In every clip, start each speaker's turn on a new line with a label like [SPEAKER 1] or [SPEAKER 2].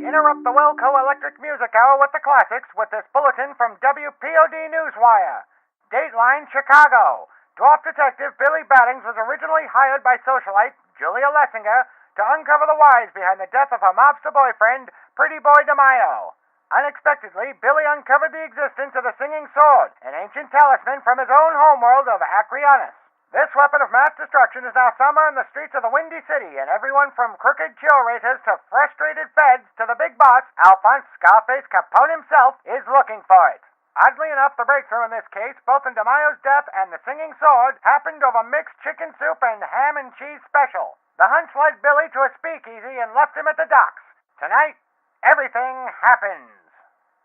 [SPEAKER 1] Interrupt the Wilco Electric Music Hour with the classics with this bulletin from WPOD Newswire. Dateline, Chicago. Dwarf detective Billy Baddins was originally hired by socialite Julia Lessinger to uncover the whys behind the death of her mobster boyfriend, Pretty Boy DeMaio. Unexpectedly, Billy uncovered the existence of the Singing Sword, an ancient talisman from his own homeworld of Acryonis. This weapon of mass destruction is now somewhere in the streets of the Windy City, and everyone from crooked curators to frustrated feds to the big boss, Alphonse Scarface Capone himself, is looking for it. Oddly enough, the breakthrough in this case, both in DeMaio's death and the Singing Sword, happened over mixed chicken soup and ham and cheese special. The hunch led Billy to a speakeasy and left him at the docks. Tonight, everything happens.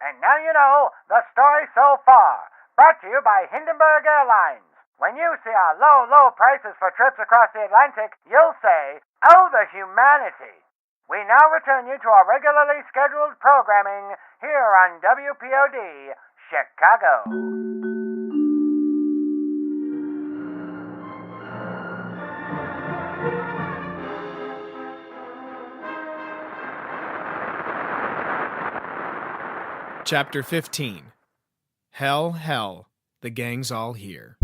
[SPEAKER 1] And now you know the story so far. Brought to you by Hindenburg Airlines. When you see our low, low prices for trips across the Atlantic, you'll say, "Oh, the humanity." We now return you to our regularly scheduled programming here on WPOD, Chicago.
[SPEAKER 2] Chapter 15. Hell, Hell, the Gang's All Here.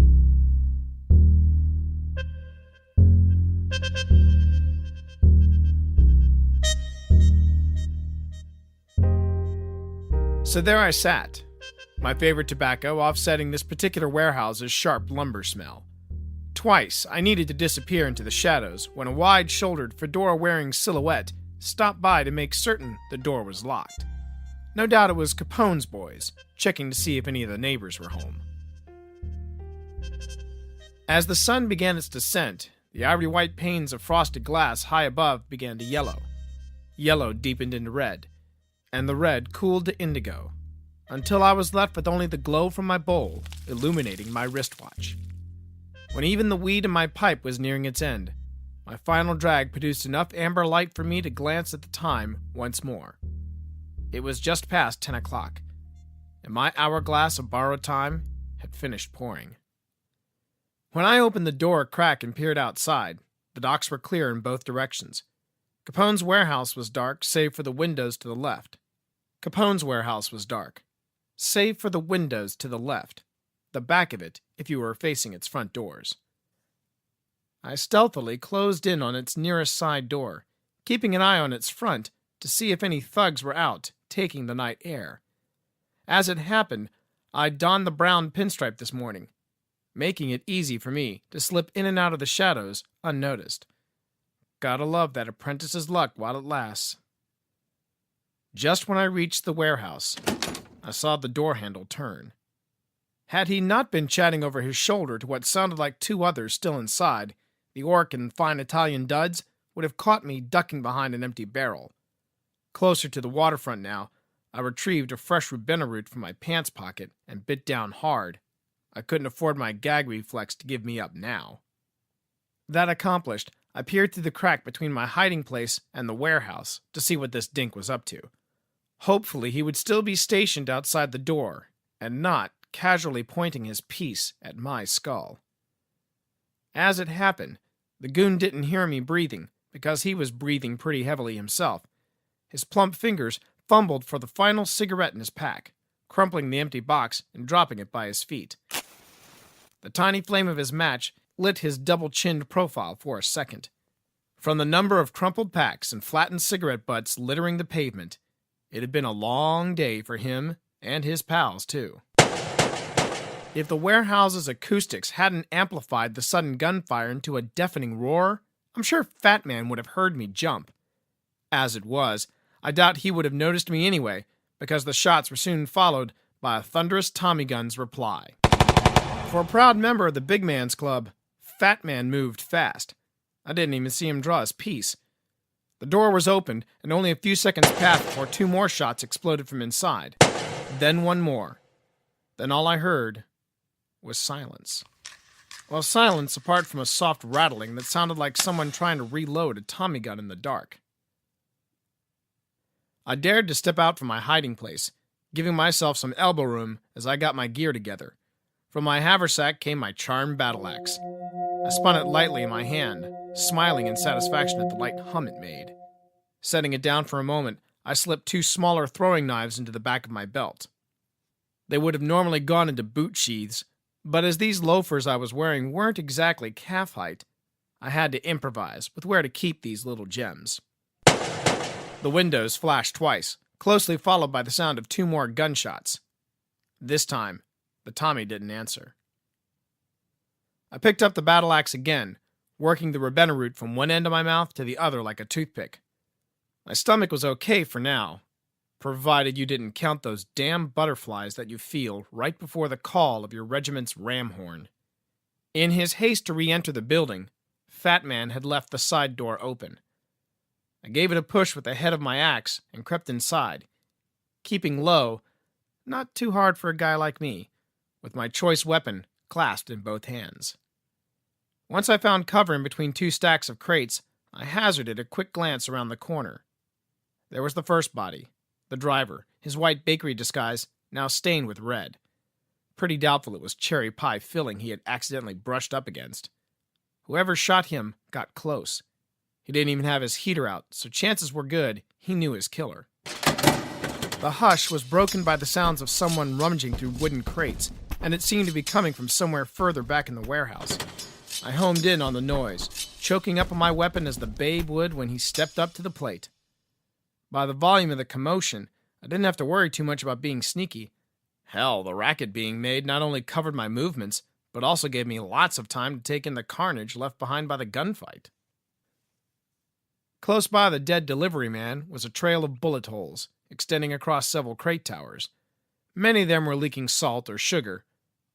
[SPEAKER 2] So there I sat, my favorite tobacco offsetting this particular warehouse's sharp lumber smell. Twice I needed to disappear into the shadows when a wide-shouldered, fedora-wearing silhouette stopped by to make certain the door was locked. No doubt it was Capone's boys, checking to see if any of the neighbors were home. As the sun began its descent, the ivory-white panes of frosted glass high above began to yellow. Yellow deepened into red, and the red cooled to indigo, until I was left with only the glow from my bowl illuminating my wristwatch. When even the weed in my pipe was nearing its end, my final drag produced enough amber light for me to glance at the time once more. It was just past 10 o'clock, and my hourglass of borrowed time had finished pouring. When I opened the door a crack and peered outside, the docks were clear in both directions. Capone's warehouse was dark, save for the windows to the left. Capone's warehouse was dark, save for the windows to the left, the back of it if you were facing its front doors. I stealthily closed in on its nearest side door, keeping an eye on its front to see if any thugs were out taking the night air. As it happened, I donned the brown pinstripe this morning, making it easy for me to slip in and out of the shadows unnoticed. Gotta love that apprentice's luck while it lasts. Just when I reached the warehouse, I saw the door handle turn. Had he not been chatting over his shoulder to what sounded like two others still inside, the orc and fine Italian duds would have caught me ducking behind an empty barrel. Closer to the waterfront now, I retrieved a fresh rubena root from my pants pocket and bit down hard. I couldn't afford my gag reflex to give me up now. That accomplished, I peered through the crack between my hiding place and the warehouse to see what this dink was up to. Hopefully he would still be stationed outside the door, and not casually pointing his piece at my skull. As it happened, the goon didn't hear me breathing, because he was breathing pretty heavily himself. His plump fingers fumbled for the final cigarette in his pack, crumpling the empty box and dropping it by his feet. The tiny flame of his match lit his double-chinned profile for a second. From the number of crumpled packs and flattened cigarette butts littering the pavement, it had been a long day for him and his pals, too. If the warehouse's acoustics hadn't amplified the sudden gunfire into a deafening roar, I'm sure Fat Man would have heard me jump. As it was, I doubt he would have noticed me anyway, because the shots were soon followed by a thunderous Tommy gun's reply. For a proud member of the Big Man's Club, Fat Man moved fast. I didn't even see him draw his piece. The door was opened, and only a few seconds passed before two more shots exploded from inside. Then one more. Then all I heard was silence. Well, silence apart from a soft rattling that sounded like someone trying to reload a Tommy gun in the dark. I dared to step out from my hiding place, giving myself some elbow room as I got my gear together. From my haversack came my charmed battle axe. I spun it lightly in my hand, smiling in satisfaction at the light hum it made. Setting it down for a moment, I slipped 2 smaller throwing knives into the back of my belt. They would have normally gone into boot sheaths, but as these loafers I was wearing weren't exactly calf height, I had to improvise with where to keep these little gems. The windows flashed twice, closely followed by the sound of 2 more gunshots. This time, the Tommy didn't answer. I picked up the battle axe again, working the Rabenna root from one end of my mouth to the other like a toothpick. My stomach was okay for now, provided you didn't count those damn butterflies that you feel right before the call of your regiment's ram horn. In his haste to re-enter the building, Fat Man had left the side door open. I gave it a push with the head of my axe and crept inside, keeping low, not too hard for a guy like me, with my choice weapon clasped in both hands. Once I found cover in between 2 stacks of crates, I hazarded a quick glance around the corner. There was the first body, the driver, his white bakery disguise now stained with red. Pretty doubtful it was cherry pie filling he had accidentally brushed up against. Whoever shot him got close. He didn't even have his heater out, so chances were good he knew his killer. The hush was broken by the sounds of someone rummaging through wooden crates, and it seemed to be coming from somewhere further back in the warehouse. I homed in on the noise, choking up on my weapon as the babe would when he stepped up to the plate. By the volume of the commotion, I didn't have to worry too much about being sneaky. Hell, the racket being made not only covered my movements, but also gave me lots of time to take in the carnage left behind by the gunfight. Close by the dead delivery man was a trail of bullet holes, extending across several crate towers. Many of them were leaking salt or sugar,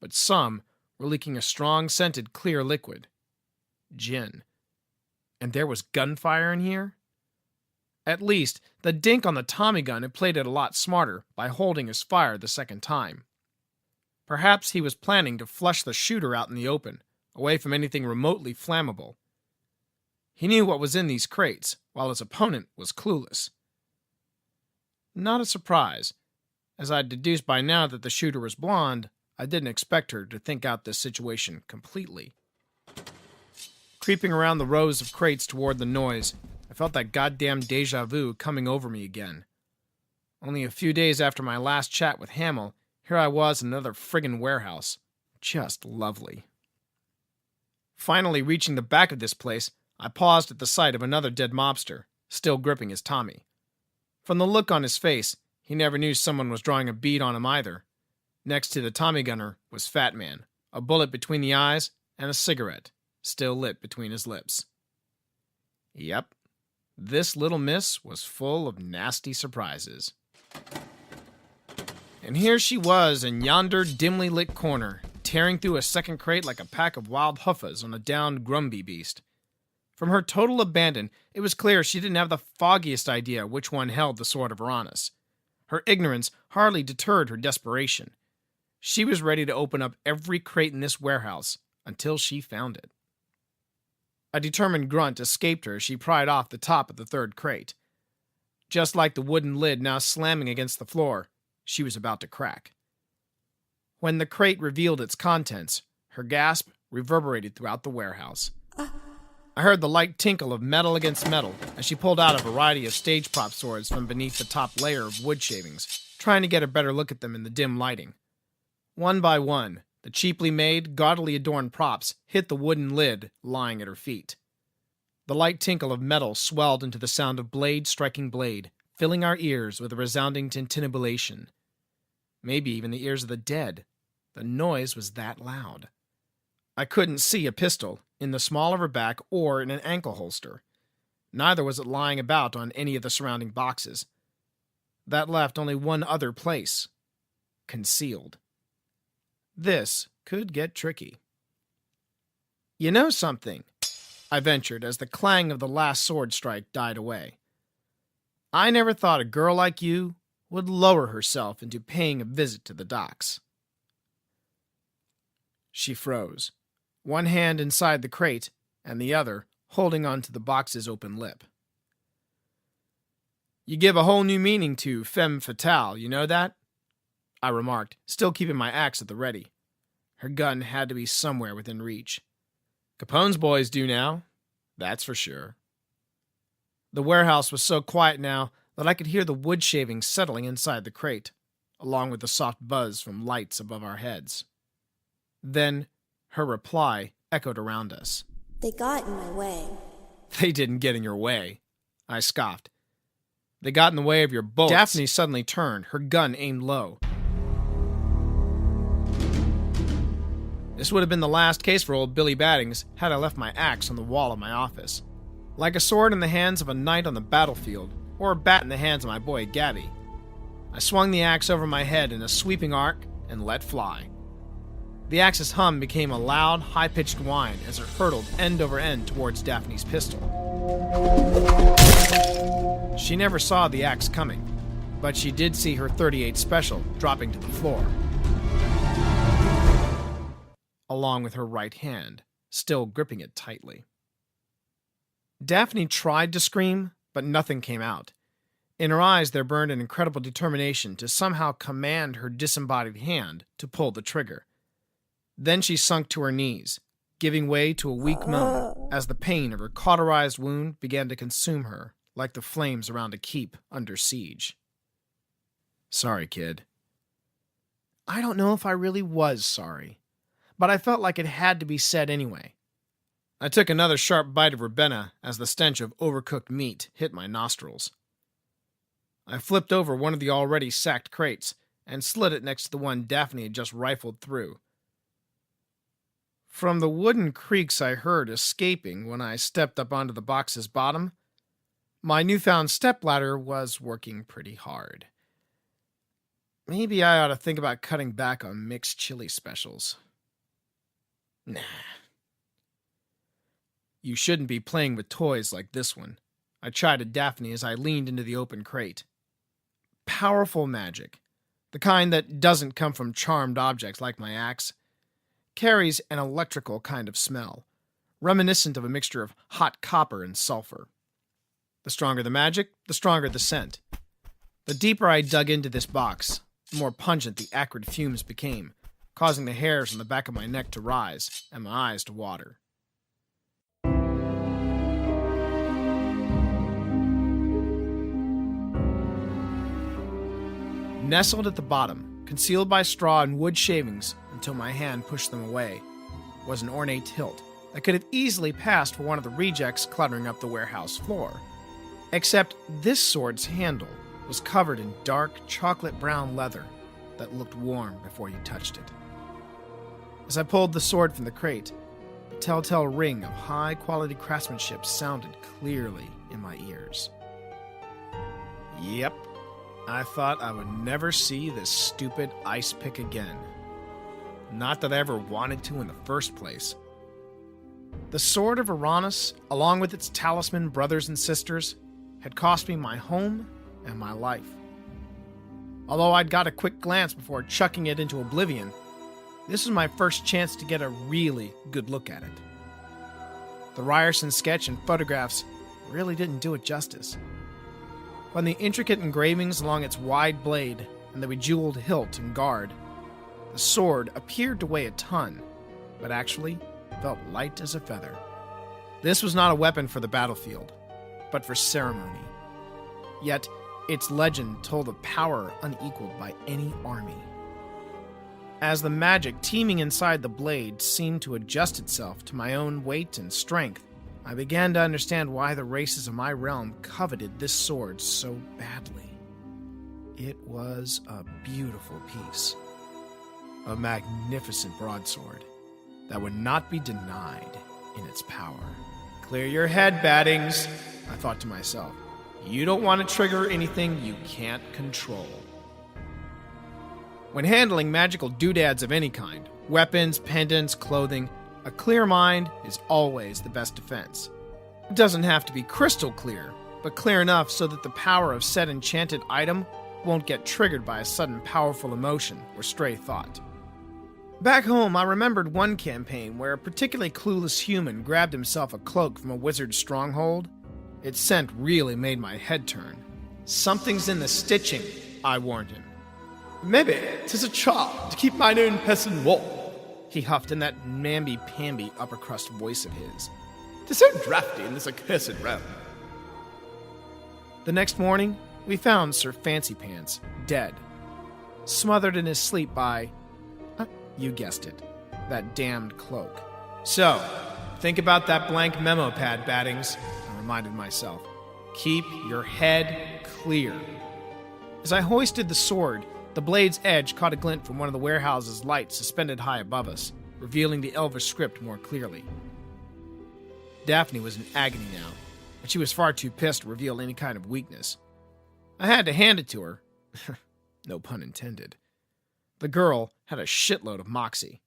[SPEAKER 2] but some were leaking a strong, scented, clear liquid. Gin. And there was gunfire in here? At least, the dink on the Tommy gun had played it a lot smarter by holding his fire the second time. Perhaps he was planning to flush the shooter out in the open, away from anything remotely flammable. He knew what was in these crates, while his opponent was clueless. Not a surprise. As I'd deduced by now that the shooter was blonde, I didn't expect her to think out this situation completely. Creeping around the rows of crates toward the noise, I felt that goddamn deja vu coming over me again. Only a few days after my last chat with Hamill, here I was in another friggin' warehouse. Just lovely. Finally reaching the back of this place, I paused at the sight of another dead mobster, still gripping his Tommy. From the look on his face, he never knew someone was drawing a bead on him either. Next to the Tommy gunner was Fat Man, a bullet between the eyes and a cigarette, still lit between his lips. Yep, this little miss was full of nasty surprises. And here she was in yonder dimly lit corner, tearing through a second crate like a pack of wild huffas on a downed Grumby beast. From her total abandon, it was clear she didn't have the foggiest idea which one held the sword of Acryonis. Her ignorance hardly deterred her desperation. She was ready to open up every crate in this warehouse until she found it. A determined grunt escaped her as she pried off the top of the third crate. Just like the wooden lid now slamming against the floor, she was about to crack. When the crate revealed its contents, her gasp reverberated throughout the warehouse. I heard the light tinkle of metal against metal as she pulled out a variety of stage prop swords from beneath the top layer of wood shavings, trying to get a better look at them in the dim lighting. One by one, the cheaply made, gaudily adorned props hit the wooden lid lying at her feet. The light tinkle of metal swelled into the sound of blade striking blade, filling our ears with a resounding tintinnabulation. Maybe even the ears of the dead. The noise was that loud. I couldn't see a pistol in the small of her back or in an ankle holster. Neither was it lying about on any of the surrounding boxes. That left only one other place. Concealed. This could get tricky. You know something? I ventured as the clang of the last sword strike died away. I never thought a girl like you would lower herself into paying a visit to the docks. She froze, one hand inside the crate and the other holding onto the box's open lip. You give a whole new meaning to femme fatale, you know that? I remarked, still keeping my axe at the ready. Her gun had to be somewhere within reach. Capone's boys do now, that's for sure. The warehouse was so quiet now that I could hear the wood shavings settling inside the crate, along with the soft buzz from lights above our heads. Then, her reply echoed around us.
[SPEAKER 3] They got in my way.
[SPEAKER 2] They didn't get in your way, I scoffed. They got in the way of your bullets. Daphne suddenly turned, her gun aimed low. This would have been the last case for old Billy Baddins had I left my axe on the wall of my office. Like a sword in the hands of a knight on the battlefield, or a bat in the hands of my boy Gabby, I swung the axe over my head in a sweeping arc and let fly. The axe's hum became a loud, high-pitched whine as it hurtled end over end towards Daphne's pistol. She never saw the axe coming, but she did see her .38 Special dropping to the floor, along with her right hand, still gripping it tightly. Daphne tried to scream, but nothing came out. In her eyes there burned an incredible determination to somehow command her disembodied hand to pull the trigger. Then she sunk to her knees, giving way to a weak moan as the pain of her cauterized wound began to consume her like the flames around a keep under siege. Sorry, kid. I don't know if I really was sorry, but I felt like it had to be said anyway. I took another sharp bite of Rabenna as the stench of overcooked meat hit my nostrils. I flipped over one of the already sacked crates and slid it next to the one Daphne had just rifled through. From the wooden creaks I heard escaping when I stepped up onto the box's bottom, my newfound stepladder was working pretty hard. Maybe I ought to think about cutting back on mixed chili specials. Nah. You shouldn't be playing with toys like this one, I chided Daphne as I leaned into the open crate. Powerful magic, the kind that doesn't come from charmed objects like my axe, carries an electrical kind of smell, reminiscent of a mixture of hot copper and sulfur. The stronger the magic, the stronger the scent. The deeper I dug into this box, the more pungent the acrid fumes became, causing the hairs on the back of my neck to rise and my eyes to water. Nestled at the bottom, concealed by straw and wood shavings until my hand pushed them away, was an ornate hilt that could have easily passed for one of the rejects cluttering up the warehouse floor. Except this sword's handle was covered in dark chocolate brown leather that looked warm before you touched it. As I pulled the sword from the crate, the telltale ring of high-quality craftsmanship sounded clearly in my ears. Yep. I thought I would never see this stupid ice pick again. Not that I ever wanted to in the first place. The sword of Acryonis, along with its talisman brothers and sisters, had cost me my home and my life. Although I'd got a quick glance before chucking it into oblivion, this was my first chance to get a really good look at it. The Ryerson sketch and photographs really didn't do it justice. From the intricate engravings along its wide blade and the bejeweled hilt and guard, the sword appeared to weigh a ton, but actually felt light as a feather. This was not a weapon for the battlefield, but for ceremony. Yet, its legend told of power unequaled by any army. As the magic teeming inside the blade seemed to adjust itself to my own weight and strength, I began to understand why the races of my realm coveted this sword so badly. It was a beautiful piece. A magnificent broadsword that would not be denied in its power. Clear your head, Baddins, I thought to myself. You don't want to trigger anything you can't control. When handling magical doodads of any kind, weapons, pendants, clothing, a clear mind is always the best defense. It doesn't have to be crystal clear, but clear enough so that the power of said enchanted item won't get triggered by a sudden powerful emotion or stray thought. Back home, I remembered one campaign where a particularly clueless human grabbed himself a cloak from a wizard's stronghold. Its scent really made my head turn. Something's in the stitching, I warned him.
[SPEAKER 4] Maybe 'tis a charm to keep mine own person warm,
[SPEAKER 2] he huffed in that namby-pamby upper-crust voice of his.
[SPEAKER 4] 'Tis so drafty in this accursed realm.
[SPEAKER 2] The next morning, we found Sir Fancy Pants dead, smothered in his sleep by, you guessed it, that damned cloak. So, think about that blank memo pad, Baddins, I reminded myself. Keep your head clear. As I hoisted the sword, the blade's edge caught a glint from one of the warehouse's lights suspended high above us, revealing the Elvish script more clearly. Daphne was in agony now, and she was far too pissed to reveal any kind of weakness. I had to hand it to her. No pun intended. The girl had a shitload of moxie.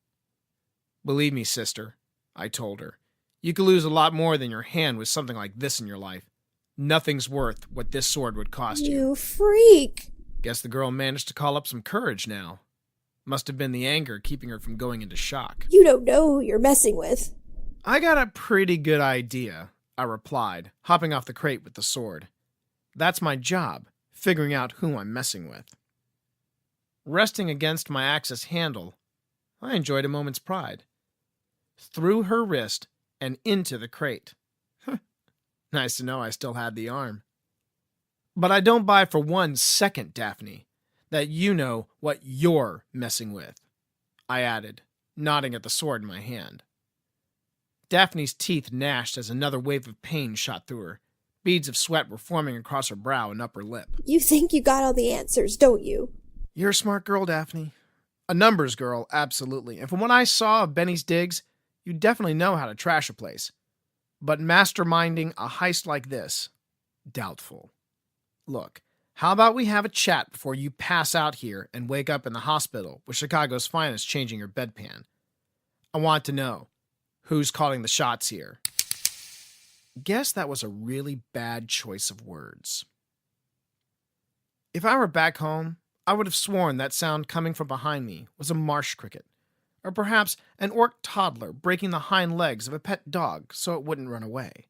[SPEAKER 2] Believe me, sister, I told her. You could lose a lot more than your hand with something like this in your life. Nothing's worth what this sword would cost you.
[SPEAKER 3] You freak!
[SPEAKER 2] Guess the girl managed to call up some courage now. Must have been the anger keeping her from going into shock.
[SPEAKER 3] You don't know who you're messing with.
[SPEAKER 2] I got a pretty good idea, I replied, hopping off the crate with the sword. That's my job, figuring out who I'm messing with. Resting against my axe's handle, I enjoyed a moment's pride. Through her wrist and into the crate. Nice to know I still had the arm. But I don't buy for 1 second, Daphne, that you know what you're messing with, I added, nodding at the sword in my hand. Daphne's teeth gnashed as another wave of pain shot through her. Beads of sweat were forming across her brow and upper lip.
[SPEAKER 3] You think you got all the answers, don't you?
[SPEAKER 2] You're a smart girl, Daphne. A numbers girl, absolutely. And from what I saw of Benny's digs, you definitely know how to trash a place. But masterminding a heist like this, doubtful. Look, how about we have a chat before you pass out here and wake up in the hospital with Chicago's finest changing your bedpan? I want to know, who's calling the shots here? Guess that was a really bad choice of words. If I were back home, I would have sworn that sound coming from behind me was a marsh cricket, or perhaps an orc toddler breaking the hind legs of a pet dog so it wouldn't run away.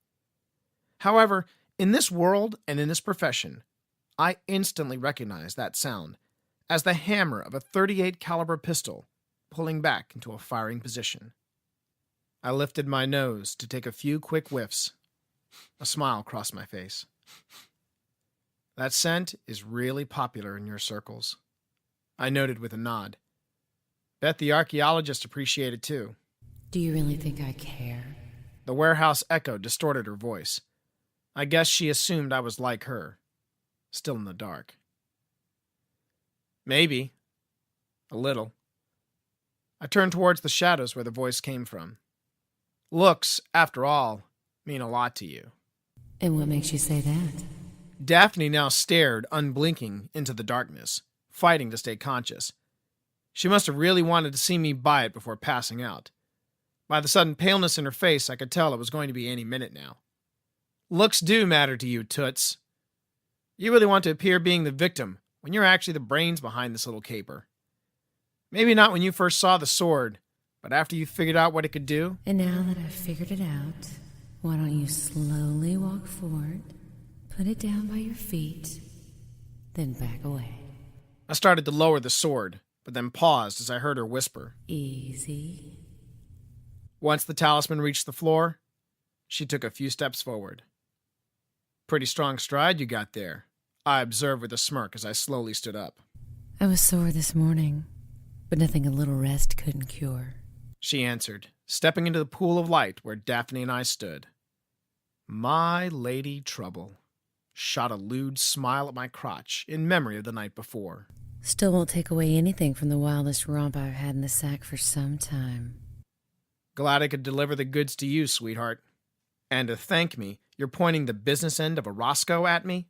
[SPEAKER 2] However, in this world and in this profession, I instantly recognized that sound as the hammer of a .38 caliber pistol pulling back into a firing position. I lifted my nose to take a few quick whiffs. A smile crossed my face. That scent is really popular in your circles, I noted with a nod. Bet the archaeologists appreciate it too.
[SPEAKER 5] Do you really think I care?
[SPEAKER 2] The warehouse echo distorted her voice. I guess she assumed I was like her, still in the dark. Maybe. A little. I turned towards the shadows where the voice came from. Looks, after all, mean a lot to you.
[SPEAKER 5] And what makes you say that?
[SPEAKER 2] Daphne now stared, unblinking, into the darkness, fighting to stay conscious. She must have really wanted to see me buy it before passing out. By the sudden paleness in her face, I could tell it was going to be any minute now. Looks do matter to you, Toots. You really want to appear being the victim when you're actually the brains behind this little caper. Maybe not when you first saw the sword, but after you figured out what it could do.
[SPEAKER 5] And now that I've figured it out, why don't you slowly walk forward, put it down by your feet, then back away.
[SPEAKER 2] I started to lower the sword, but then paused as I heard her whisper.
[SPEAKER 5] Easy.
[SPEAKER 2] Once the talisman reached the floor, she took a few steps forward. Pretty strong stride you got there, I observed with a smirk as I slowly stood up.
[SPEAKER 5] I was sore this morning, but nothing a little rest couldn't cure.
[SPEAKER 2] She answered, stepping into the pool of light where Daphne and I stood. My Lady Trouble shot a lewd smile at my crotch in memory of the night before.
[SPEAKER 5] Still won't take away anything from the wildest romp I've had in the sack for some time.
[SPEAKER 2] Glad I could deliver the goods to you, sweetheart. And to thank me, you're pointing the business end of a Roscoe at me?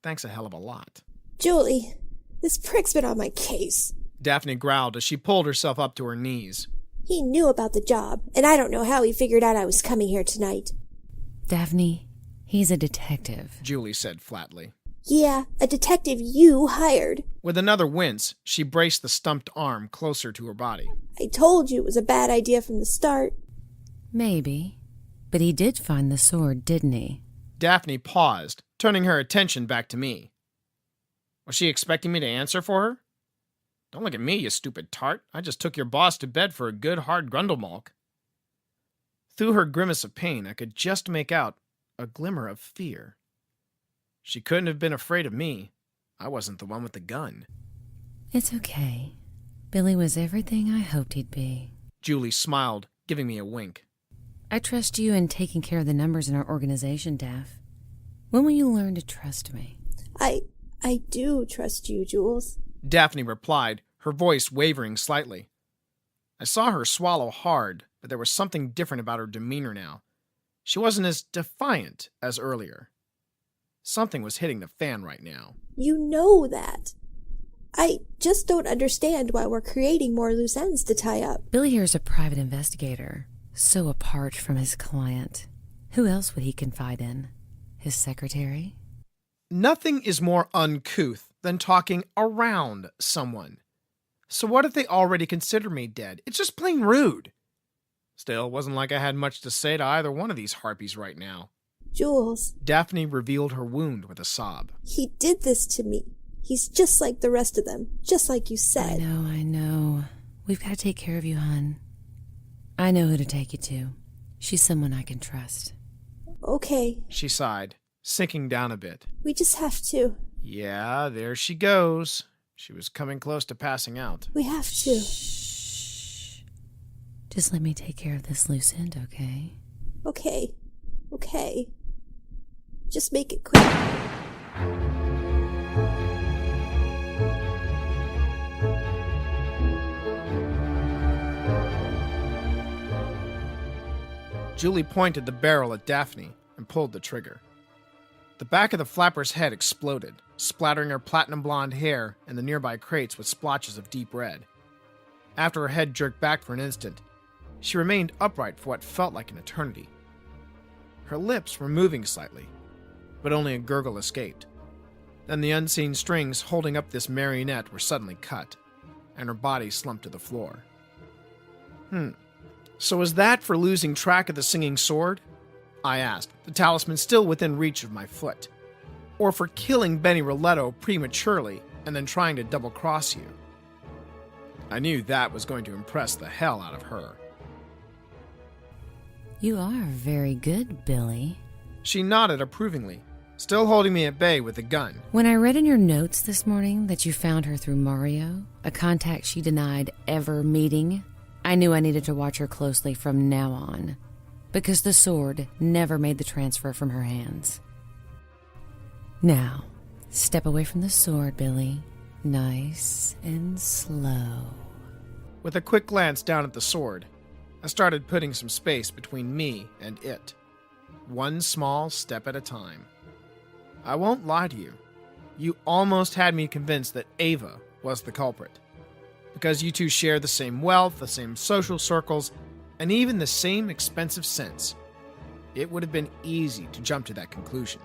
[SPEAKER 2] Thanks a hell of a lot.
[SPEAKER 3] Julie, this prick's been on my case.
[SPEAKER 2] Daphne growled as she pulled herself up to her knees.
[SPEAKER 3] He knew about the job, and I don't know how he figured out I was coming here tonight.
[SPEAKER 5] Daphne, he's a detective,
[SPEAKER 2] Julie said flatly.
[SPEAKER 3] Yeah, a detective you hired.
[SPEAKER 2] With another wince, she braced the stumped arm closer to her body.
[SPEAKER 3] I told you it was a bad idea from the start.
[SPEAKER 5] Maybe. But he did find the sword, didn't he?
[SPEAKER 2] Daphne paused, turning her attention back to me. Was she expecting me to answer for her? Don't look at me, you stupid tart. I just took your boss to bed for a good hard grundlemalk. Through her grimace of pain, I could just make out a glimmer of fear. She couldn't have been afraid of me. I wasn't the one with the gun.
[SPEAKER 5] It's okay. Billy was everything I hoped he'd be.
[SPEAKER 2] Julie smiled, giving me a wink.
[SPEAKER 5] I trust you in taking care of the numbers in our organization, Daff. When will you learn to trust me?
[SPEAKER 3] I do trust you, Jules.
[SPEAKER 2] Daphne replied, her voice wavering slightly. I saw her swallow hard, but there was something different about her demeanor now. She wasn't as defiant as earlier. Something was hitting the fan right now.
[SPEAKER 3] You know that. I just don't understand why we're creating more loose ends to tie up.
[SPEAKER 5] Billy here's a private investigator, so apart from his client. Who else would he confide in? His secretary?
[SPEAKER 2] Nothing is more uncouth than talking around someone. So what if they already consider me dead? It's just plain rude. Still, it wasn't like I had much to say to either one of these harpies right now.
[SPEAKER 3] Jules.
[SPEAKER 2] Daphne revealed her wound with a sob.
[SPEAKER 3] He did this to me. He's just like the rest of them, just like you said.
[SPEAKER 5] I know. We've got to take care of you, hon. I know who to take you to. She's someone I can trust.
[SPEAKER 3] Okay.
[SPEAKER 2] She sighed, sinking down a bit.
[SPEAKER 3] We just have to.
[SPEAKER 2] Yeah, there she goes. She was coming close to passing out.
[SPEAKER 3] We have to.
[SPEAKER 5] Shh. Just let me take care of this loose end, okay?
[SPEAKER 3] Okay. Just make it quick.
[SPEAKER 2] Julie pointed the barrel at Daphne and pulled the trigger. The back of the flapper's head exploded, splattering her platinum blonde hair and the nearby crates with splotches of deep red. After her head jerked back for an instant, she remained upright for what felt like an eternity. Her lips were moving slightly, but only a gurgle escaped. Then the unseen strings holding up this marionette were suddenly cut, and her body slumped to the floor. So was that for losing track of the singing sword? I asked, the talisman still within reach of my foot. Or for killing Benny Roletto prematurely and then trying to double-cross you? I knew that was going to impress the hell out of her.
[SPEAKER 5] You are very good, Billy.
[SPEAKER 2] She nodded approvingly, still holding me at bay with the gun.
[SPEAKER 5] When I read in your notes this morning that you found her through Mario, a contact she denied ever meeting, I knew I needed to watch her closely from now on, because the sword never made the transfer from her hands. Now, step away from the sword, Billy. Nice and slow.
[SPEAKER 2] With a quick glance down at the sword, I started putting some space between me and it. One small step at a time. I won't lie to you. You almost had me convinced that Ava was the culprit. Because you two share the same wealth, the same social circles, and even the same expensive scents. It would have been easy to jump to that conclusion.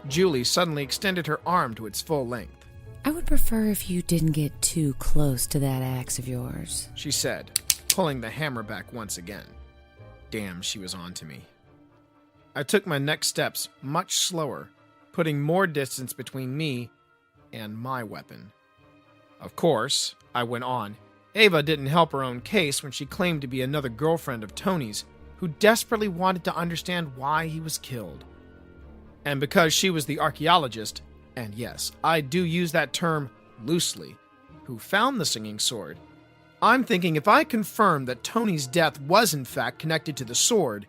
[SPEAKER 2] Julie suddenly extended her arm to its full length.
[SPEAKER 5] I would prefer if you didn't get too close to that axe of yours,
[SPEAKER 2] she said, pulling the hammer back once again. Damn, she was on to me. I took my next steps much slower, putting more distance between me and my weapon. Of course, I went on, Ava didn't help her own case when she claimed to be another girlfriend of Tony's who desperately wanted to understand why he was killed. And because she was the archaeologist, and yes, I do use that term loosely, who found the singing sword, I'm thinking if I confirmed that Tony's death was in fact connected to the sword,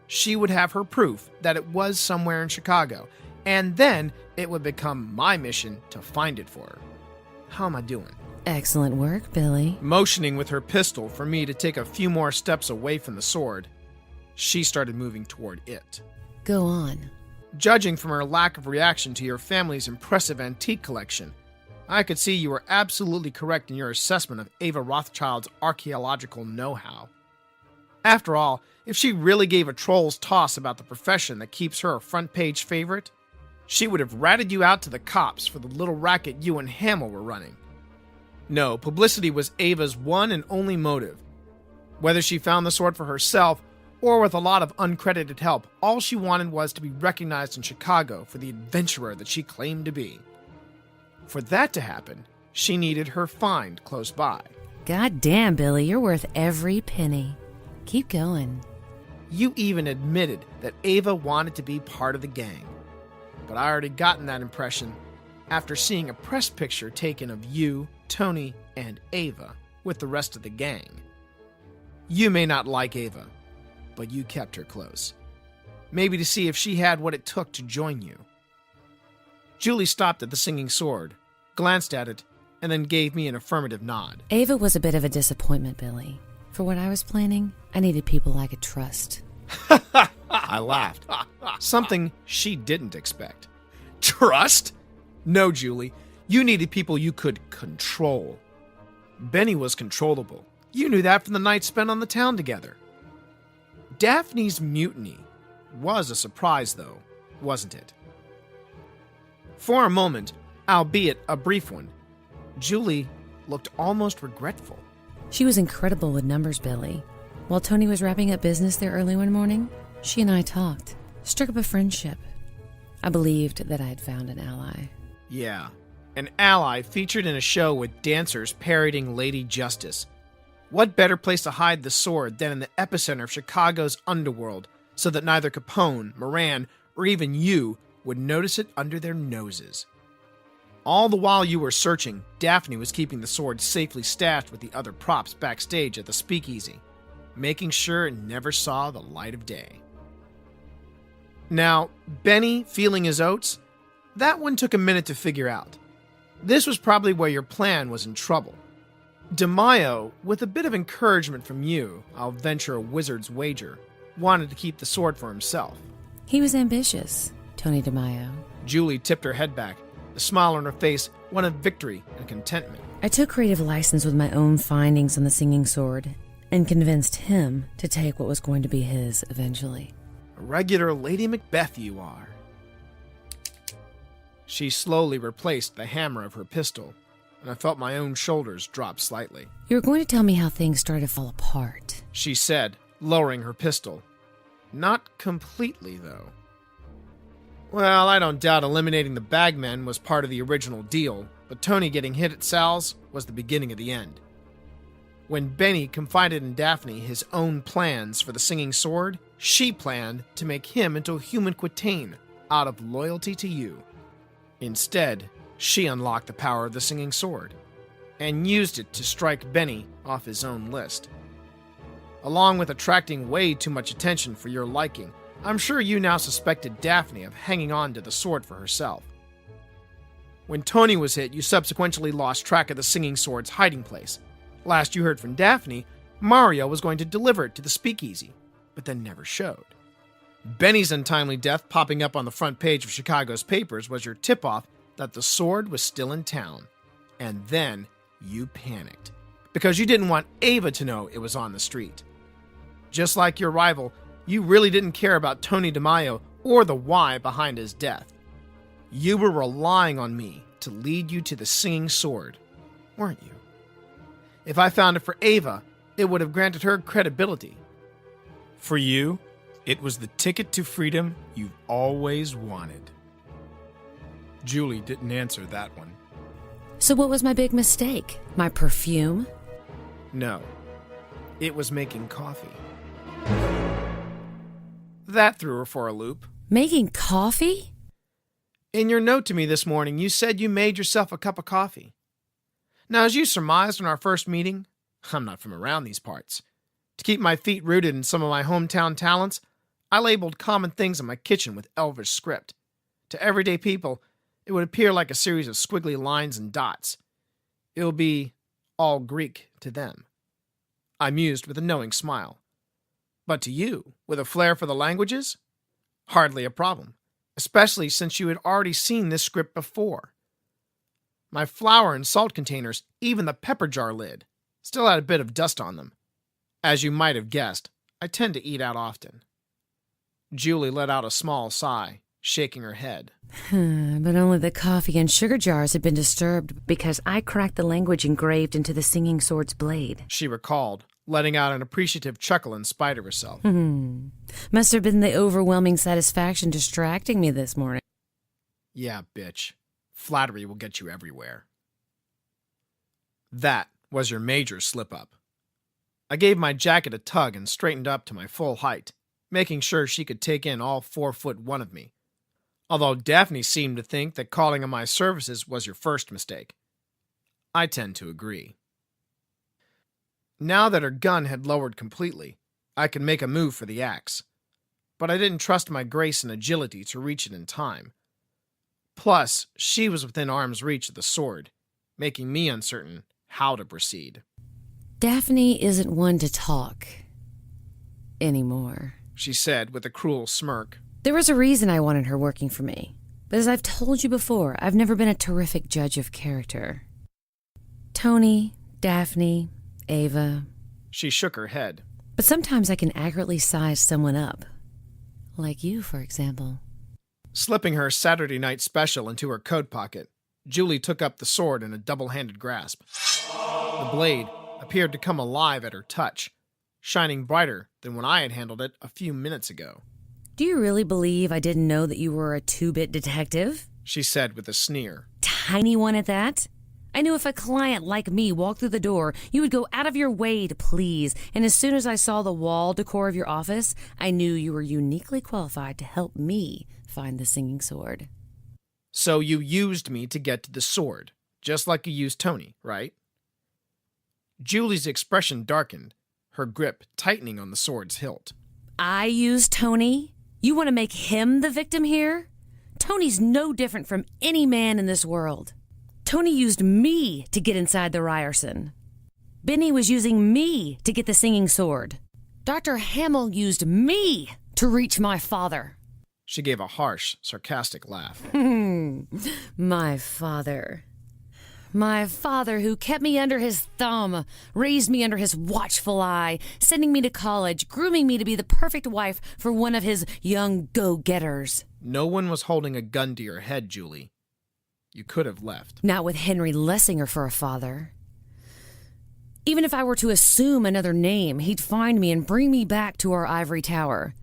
[SPEAKER 2] she would have her proof that it was somewhere in Chicago, and then it would become my mission to find it for her. How am I doing?
[SPEAKER 5] Excellent work, Billy.
[SPEAKER 2] Motioning with her pistol for me to take a few more steps away from the sword, she started moving toward it.
[SPEAKER 5] Go on.
[SPEAKER 2] Judging from her lack of reaction to your family's impressive antique collection, I could see you were absolutely correct in your assessment of Ava Rothschild's archaeological know-how. After all, if she really gave a troll's toss about the profession that keeps her a front-page favorite, she would have ratted you out to the cops for the little racket you and Hamill were running. No, publicity was Ava's one and only motive. Whether she found the sword for herself or with a lot of uncredited help, all she wanted was to be recognized in Chicago for the adventurer that she claimed to be. For that to happen, she needed her find close by.
[SPEAKER 5] God damn, Billy, you're worth every penny. Keep going.
[SPEAKER 2] You even admitted that Ava wanted to be part of the gang. but I already gotten that impression after seeing a press picture taken of you, Tony, and Ava with the rest of the gang. You may not like Ava, but you kept her close. Maybe to see if she had what it took to join you. Julie stopped at the singing sword, glanced at it, and then gave me an affirmative nod.
[SPEAKER 5] Ava was a bit of a disappointment, Billy. For what I was planning, I needed people I could trust.
[SPEAKER 2] I laughed. Something she didn't expect. Trust? No, Julie. You needed people you could control. Benny was controllable. You knew that from the night spent on the town together. Daphne's mutiny was a surprise, though, wasn't it? For a moment, albeit a brief one, Julie looked almost regretful.
[SPEAKER 5] She was incredible with numbers, Billy. While Tony was wrapping up business there early one morning, she and I talked, struck up a friendship. I believed that I had found an ally.
[SPEAKER 2] Yeah, an ally featured in a show with dancers parodying Lady Justice. What better place to hide the sword than in the epicenter of Chicago's underworld, so that neither Capone, Moran, or even you would notice it under their noses. All the while you were searching, Daphne was keeping the sword safely stashed with the other props backstage at the speakeasy, making sure it never saw the light of day. Now, Benny feeling his oats, that one took a minute to figure out. This was probably where your plan was in trouble. DeMaio, with a bit of encouragement from you, I'll venture a wizard's wager, wanted to keep the sword for himself.
[SPEAKER 5] He was ambitious, Tony DeMaio.
[SPEAKER 2] Julie tipped her head back, the smile on her face one of victory and contentment.
[SPEAKER 5] I took creative license with my own findings on the singing sword and convinced him to take what was going to be his eventually.
[SPEAKER 2] A regular Lady Macbeth you are. She slowly replaced the hammer of her pistol, and I felt my own shoulders drop slightly.
[SPEAKER 5] You were going to tell me how things started to fall apart,
[SPEAKER 2] She said, lowering her pistol. Not completely, though. Well, I don't doubt eliminating the bagmen was part of the original deal, but Tony getting hit at Sal's was the beginning of the end. When Benny confided in Daphne his own plans for the singing sword, she planned to make him into a human Quitaine out of loyalty to you. Instead, she unlocked the power of the singing sword and used it to strike Benny off his own list. Along with attracting way too much attention for your liking, I'm sure you now suspected Daphne of hanging on to the sword for herself. When Tony was hit, you subsequently lost track of the singing sword's hiding place. Last you heard from Daphne, Mario was going to deliver it to the speakeasy, but then never showed. Benny's untimely death popping up on the front page of Chicago's papers was your tip-off that the sword was still in town. And then you panicked, because you didn't want Ava to know it was on the street. Just like your rival, you really didn't care about Tony DeMaio or the why behind his death. You were relying on me to lead you to the singing sword, weren't you? If I found it for Ava, it would have granted her credibility. For you, it was the ticket to freedom you've always wanted. Julie didn't answer that one.
[SPEAKER 5] So what was my big mistake? My perfume?
[SPEAKER 2] No, it was making coffee. That threw her for a loop.
[SPEAKER 5] Making coffee?
[SPEAKER 2] In your note to me this morning, you said you made yourself a cup of coffee. Now, as you surmised in our first meeting, I'm not from around these parts. To keep my feet rooted in some of my hometown talents, I labeled common things in my kitchen with Elvish script. To everyday people, it would appear like a series of squiggly lines and dots. It will be all Greek to them. I mused with a knowing smile. But to you, with a flair for the languages, hardly a problem, especially since you had already seen this script before. My flour and salt containers, even the pepper jar lid, still had a bit of dust on them. As you might have guessed, I tend to eat out often. Julie let out a small sigh, shaking her head.
[SPEAKER 5] But only the coffee and sugar jars had been disturbed because I cracked the language engraved into the singing sword's blade.
[SPEAKER 2] She recalled, letting out an appreciative chuckle in spite of herself.
[SPEAKER 5] Must have been the overwhelming satisfaction distracting me this morning.
[SPEAKER 2] Yeah, bitch. Flattery will get you everywhere. That was your major slip-up. I gave my jacket a tug and straightened up to my full height, making sure she could take in all 4'1" of me. although Daphne seemed to think that calling on my services was your first mistake. I tend to agree. Now that her gun had lowered completely, I could make a move for the axe, but I didn't trust my grace and agility to reach it in time. Plus, she was within arm's reach of the sword, making me uncertain how to proceed.
[SPEAKER 5] Daphne isn't one to talk anymore,
[SPEAKER 2] she said with a cruel smirk.
[SPEAKER 5] There was a reason I wanted her working for me, but as I've told you before, I've never been a terrific judge of character. Tony, Daphne, Ava.
[SPEAKER 2] She shook her head.
[SPEAKER 5] But sometimes I can accurately size someone up. Like you, for example.
[SPEAKER 2] Slipping her Saturday night special into her coat pocket, Julie took up the sword in a double-handed grasp. The blade appeared to come alive at her touch, shining brighter than when I had handled it a few minutes ago.
[SPEAKER 5] Do you really believe I didn't know that you were a two-bit detective?
[SPEAKER 2] She said with a sneer.
[SPEAKER 5] Tiny one at that? I knew if a client like me walked through the door, you would go out of your way to please, and as soon as I saw the wall decor of your office, I knew you were uniquely qualified to help me find the singing sword.
[SPEAKER 2] So you used me to get to the sword, just like you used Tony, right? Julie's expression darkened, her grip tightening on the sword's hilt.
[SPEAKER 5] I used Tony? You want to make him the victim here? Tony's no different from any man in this world. Tony used me to get inside the Ryerson. Benny was using me to get the singing sword. Dr. Hamill used me to reach my father.
[SPEAKER 2] She gave a harsh, sarcastic laugh.
[SPEAKER 5] My father. My father who kept me under his thumb, raised me under his watchful eye, sending me to college, grooming me to be the perfect wife for one of his young go-getters.
[SPEAKER 2] No one was holding a gun to your head, Julie. You could have left.
[SPEAKER 5] Not with Henry Lessinger for a father. Even if I were to assume another name, he'd find me and bring me back to our ivory tower.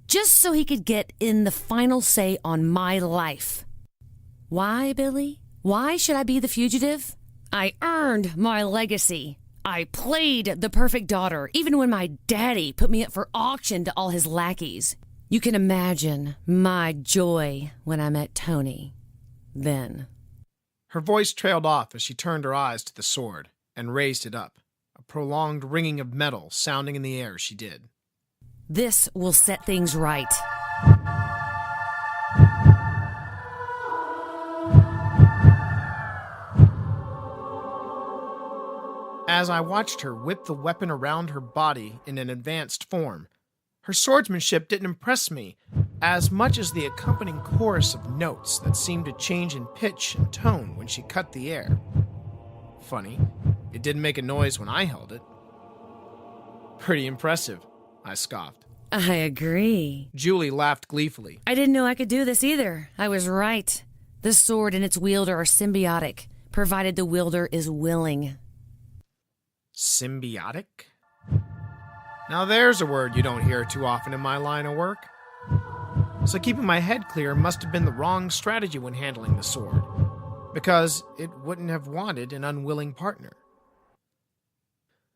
[SPEAKER 5] Just so he could get in the final say on my life. Why, Billy? Why should I be the fugitive? I earned my legacy. I played the perfect daughter, even when my daddy put me up for auction to all his lackeys. You can imagine my joy when I met Tony. Then.
[SPEAKER 2] Her voice trailed off as she turned her eyes to the sword and raised it up, a prolonged ringing of metal sounding in the air as she did.
[SPEAKER 5] This will set things right.
[SPEAKER 2] As I watched her whip the weapon around her body in an advanced form, her swordsmanship didn't impress me as much as the accompanying chorus of notes that seemed to change in pitch and tone when she cut the air. Funny, it didn't make a noise when I held it. Pretty impressive, I scoffed.
[SPEAKER 5] I agree.
[SPEAKER 2] Julie laughed gleefully.
[SPEAKER 5] I didn't know I could do this either. I was right. The sword and its wielder are symbiotic, provided the wielder is willing.
[SPEAKER 2] Symbiotic? Now there's a word you don't hear too often in my line of work. So keeping my head clear must have been the wrong strategy when handling the sword, because it wouldn't have wanted an unwilling partner.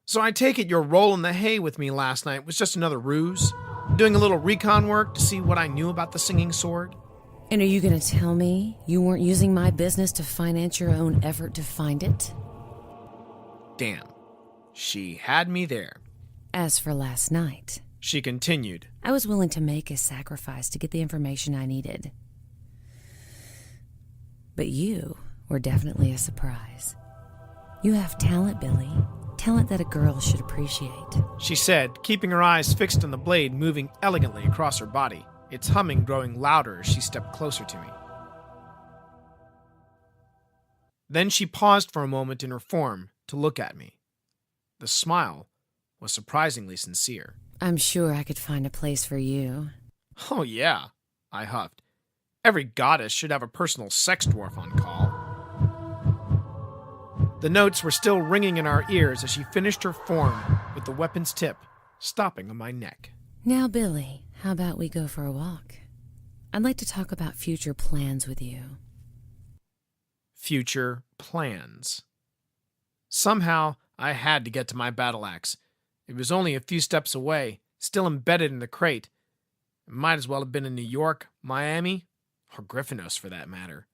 [SPEAKER 2] So I take it your roll in the hay with me last night was just another ruse? Doing a little recon work to see what I knew about the singing sword?
[SPEAKER 5] And are you going to tell me you weren't using my business to finance your own effort to find it?
[SPEAKER 2] Damn. She had me there.
[SPEAKER 5] As for last night,
[SPEAKER 2] she continued,
[SPEAKER 5] I was willing to make a sacrifice to get the information I needed. But you were definitely a surprise. You have talent, Billy. Talent that a girl should appreciate.
[SPEAKER 2] She said, keeping her eyes fixed on the blade moving elegantly across her body, its humming growing louder as she stepped closer to me. Then she paused for a moment in her form to look at me. The smile was surprisingly sincere.
[SPEAKER 5] I'm sure I could find a place for you.
[SPEAKER 2] Oh yeah, I huffed. Every goddess should have a personal sex dwarf on call. The notes were still ringing in our ears as she finished her form with the weapon's tip stopping on my neck.
[SPEAKER 5] Now, Billy, how about we go for a walk? I'd like to talk about future plans with you.
[SPEAKER 2] Future plans. Somehow, I had to get to my battle axe. It was only a few steps away, still embedded in the crate. It might as well have been in New York, Miami, or Griffinos for that matter.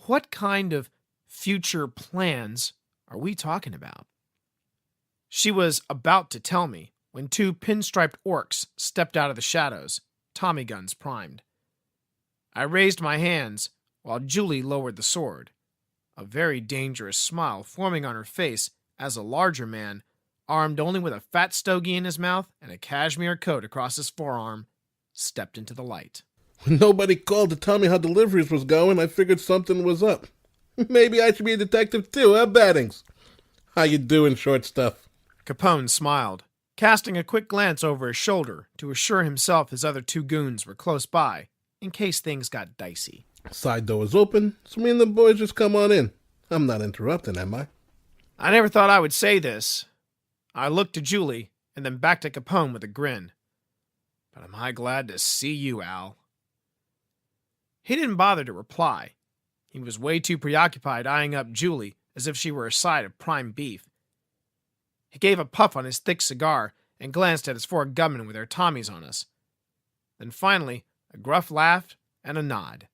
[SPEAKER 2] What kind of future plans are we talking about? She was about to tell me when two pinstriped orcs stepped out of the shadows, Tommy guns primed. I raised my hands while Julie lowered the sword, a very dangerous smile forming on her face as a larger man, armed only with a fat stogie in his mouth and a cashmere coat across his forearm, stepped into the light.
[SPEAKER 6] When nobody called to tell me how deliveries was going, I figured something was up. Maybe I should be a detective too, huh, Baddins? How you doing, short stuff?
[SPEAKER 2] Capone smiled, casting a quick glance over his shoulder to assure himself his other two goons were close by, in case things got dicey.
[SPEAKER 6] Side door is open, so me and the boys just come on in. I'm not interrupting, am I?
[SPEAKER 2] I never thought I would say this. I looked to Julie and then back to Capone with a grin. But am I glad to see you, Al? He didn't bother to reply. He was way too preoccupied eyeing up Julie as if she were a side of prime beef. He gave a puff on his thick cigar and glanced at his four gunmen with their Tommies on us. Then finally, a gruff laugh and a nod.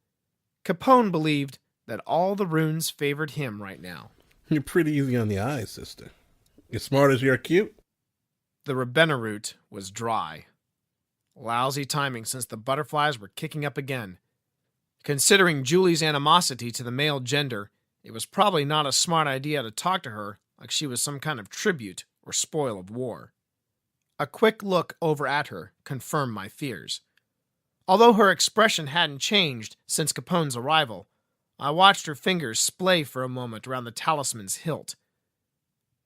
[SPEAKER 2] Capone believed that all the runes favored him right now.
[SPEAKER 6] You're pretty easy on the eyes, sister. As smart as you're cute.
[SPEAKER 2] The Rabenna route was dry. Lousy timing since the butterflies were kicking up again. Considering Julie's animosity to the male gender, it was probably not a smart idea to talk to her like she was some kind of tribute or spoil of war. A quick look over at her confirmed my fears. Although her expression hadn't changed since Capone's arrival, I watched her fingers splay for a moment around the talisman's hilt.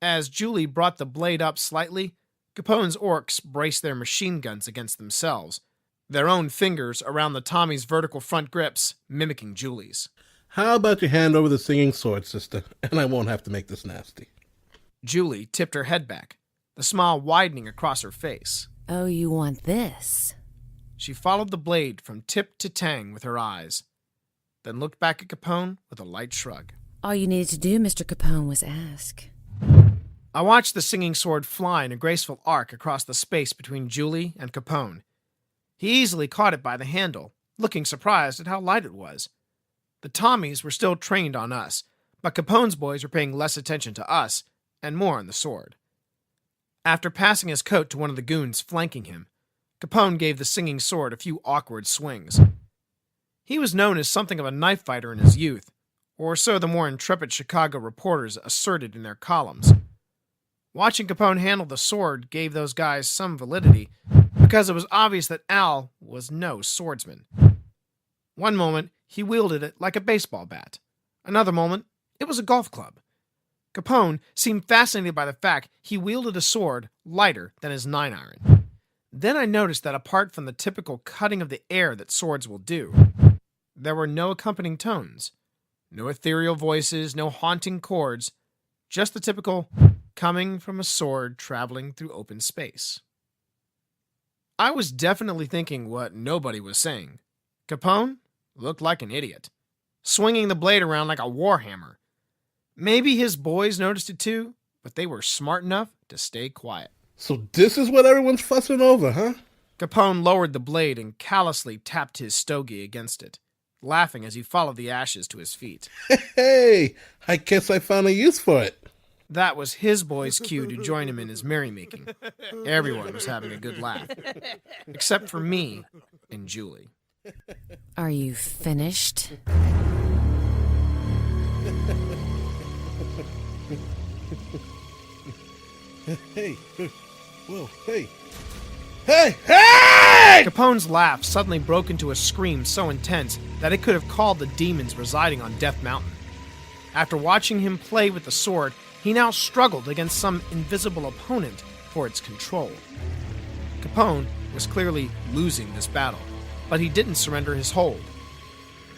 [SPEAKER 2] As Julie brought the blade up slightly, Capone's orcs braced their machine guns against themselves, their own fingers around the Tommy's vertical front grips, mimicking Julie's.
[SPEAKER 6] How about you hand over the singing sword, sister, and I won't have to make this nasty.
[SPEAKER 2] Julie tipped her head back, the smile widening across her face.
[SPEAKER 5] Oh, you want this?
[SPEAKER 2] She followed the blade from tip to tang with her eyes, then looked back at Capone with a light shrug.
[SPEAKER 5] All you needed to do, Mr. Capone, was ask.
[SPEAKER 2] I watched the singing sword fly in a graceful arc across the space between Julie and Capone. He easily caught it by the handle, looking surprised at how light it was. The Tommies were still trained on us, but Capone's boys were paying less attention to us and more on the sword. After passing his coat to one of the goons flanking him, Capone gave the singing sword a few awkward swings. He was known as something of a knife fighter in his youth, or so the more intrepid Chicago reporters asserted in their columns. Watching Capone handle the sword gave those guys some validity, because it was obvious that Al was no swordsman. One moment, he wielded it like a baseball bat. Another moment, it was a golf club. Capone seemed fascinated by the fact he wielded a sword lighter than his 9-iron. Then I noticed that apart from the typical cutting of the air that swords will do, there were no accompanying tones, no ethereal voices, no haunting chords, just the typical coming from a sword traveling through open space. I was definitely thinking what nobody was saying. Capone looked like an idiot, swinging the blade around like a warhammer. Maybe his boys noticed it too, but they were smart enough to stay quiet.
[SPEAKER 6] So this is what everyone's fussing over, huh?
[SPEAKER 2] Capone lowered the blade and callously tapped his stogie against it, laughing as he followed the ashes to his feet.
[SPEAKER 6] Hey, I guess I found a use for it.
[SPEAKER 2] That was his boy's cue to join him in his merrymaking. Everyone was having a good laugh, except for me and Julie.
[SPEAKER 5] Are you finished?
[SPEAKER 6] Hey, whoa, hey. Hey, hey!
[SPEAKER 2] Capone's laugh suddenly broke into a scream so intense that it could have called the demons residing on Death Mountain. After watching him play with the sword, he now struggled against some invisible opponent for its control. Capone was clearly losing this battle, but he didn't surrender his hold.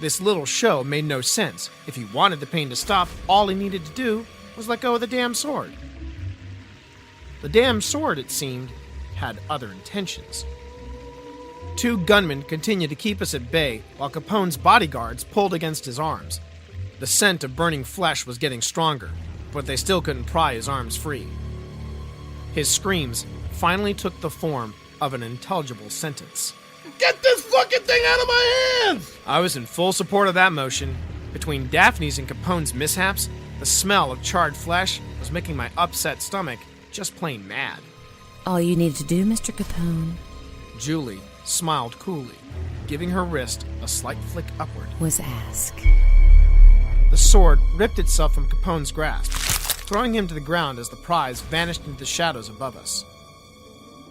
[SPEAKER 2] This little show made no sense. If he wanted the pain to stop, all he needed to do was let go of the damn sword. The damn sword, it seemed, had other intentions. Two gunmen continued to keep us at bay while Capone's bodyguards pulled against his arms. The scent of burning flesh was getting stronger, but they still couldn't pry his arms free. His screams finally took the form of an intelligible sentence.
[SPEAKER 6] Get this fucking thing out of my hands!
[SPEAKER 2] I was in full support of that motion. Between Daphne's and Capone's mishaps, the smell of charred flesh was making my upset stomach just plain mad.
[SPEAKER 5] All you need to do, Mr. Capone,
[SPEAKER 2] Julie smiled coolly, giving her wrist a slight flick upward.
[SPEAKER 5] was ask.
[SPEAKER 2] The sword ripped itself from Capone's grasp, throwing him to the ground as the prize vanished into the shadows above us.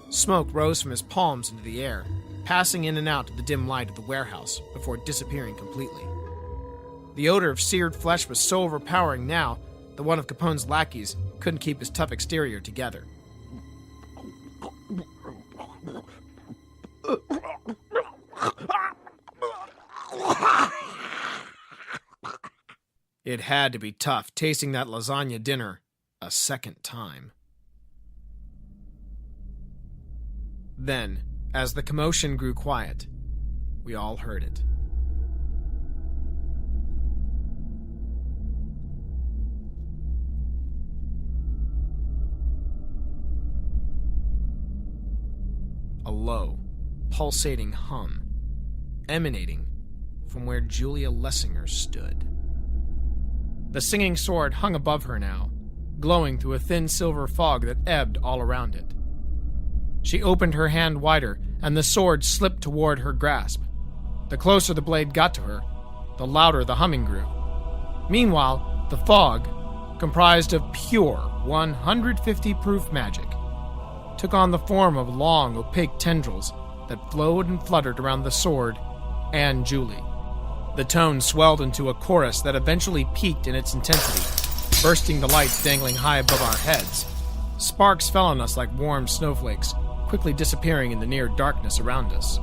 [SPEAKER 2] Smoke rose from his palms into the air, passing in and out of the dim light of the warehouse before disappearing completely. The odor of seared flesh was so overpowering now that one of Capone's lackeys couldn't keep his tough exterior together. It had to be tough tasting that lasagna dinner a second time. Then, as the commotion grew quiet, we all heard it. A low, pulsating hum, emanating from where Julia Lessinger stood. The singing sword hung above her now, glowing through a thin silver fog that ebbed all around it. She opened her hand wider, and the sword slipped toward her grasp. The closer the blade got to her, the louder the humming grew. Meanwhile, the fog, comprised of pure 150 proof magic, took on the form of long, opaque tendrils that flowed and fluttered around the sword and Julie. The tone swelled into a chorus that eventually peaked in its intensity, bursting the lights dangling high above our heads. Sparks fell on us like warm snowflakes, quickly disappearing in the near darkness around us.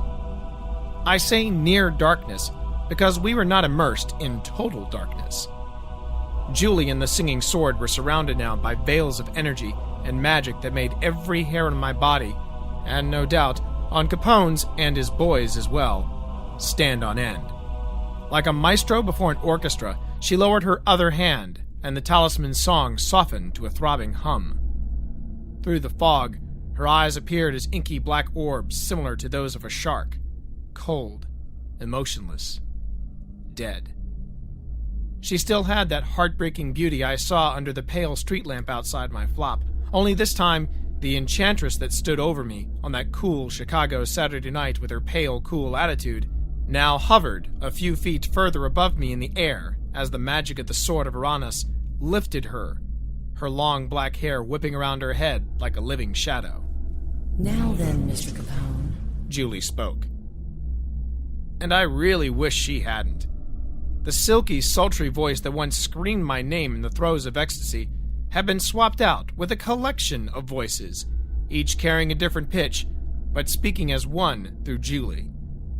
[SPEAKER 2] I say near darkness because we were not immersed in total darkness. Julie and the singing sword were surrounded now by veils of energy and magic that made every hair on my body, and no doubt on Capone's and his boys as well, stand on end. Like a maestro before an orchestra, she lowered her other hand, and the talisman's song softened to a throbbing hum. Through the fog, her eyes appeared as inky black orbs similar to those of a shark, cold, emotionless, dead. She still had that heartbreaking beauty I saw under the pale street lamp outside my flop, only this time the enchantress that stood over me on that cool Chicago Saturday night with her pale, cool attitude now hovered a few feet further above me in the air as the magic of the sword of Acryonis lifted her, her long black hair whipping around her head like a living shadow.
[SPEAKER 5] Now then, Mr. Capone,
[SPEAKER 2] Julie spoke. And I really wish she hadn't. The silky, sultry voice that once screamed my name in the throes of ecstasy had been swapped out with a collection of voices, each carrying a different pitch, but speaking as one through Julie.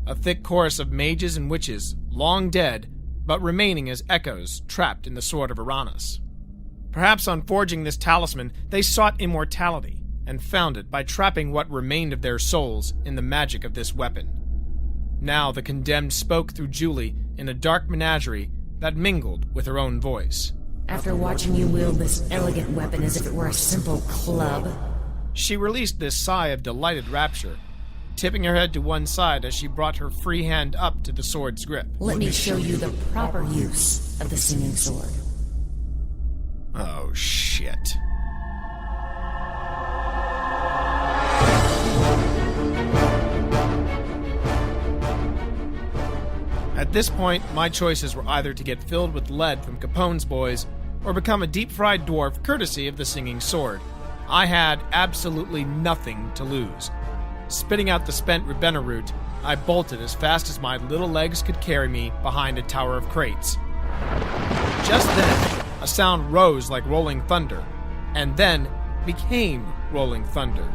[SPEAKER 2] A thick chorus of mages and witches, long dead, but remaining as echoes trapped in the sword of Acryonis. Perhaps on forging this talisman, they sought immortality, and found it by trapping what remained of their souls in the magic of this weapon. Now the condemned spoke through Julie in a dark menagerie that mingled with her own voice.
[SPEAKER 5] after watching you wield this elegant weapon as if it were a simple club,
[SPEAKER 2] She released this sigh of delighted rapture, tipping her head to one side as she brought her free hand up to the sword's grip.
[SPEAKER 5] let me show you the proper use of the singing sword.
[SPEAKER 2] Oh, shit. At this point, my choices were either to get filled with lead from Capone's boys or become a deep-fried dwarf courtesy of the singing sword. I had absolutely nothing to lose. Spitting out the spent Ravenna root, I bolted as fast as my little legs could carry me behind a tower of crates. Just then, a sound rose like rolling thunder, and then became rolling thunder.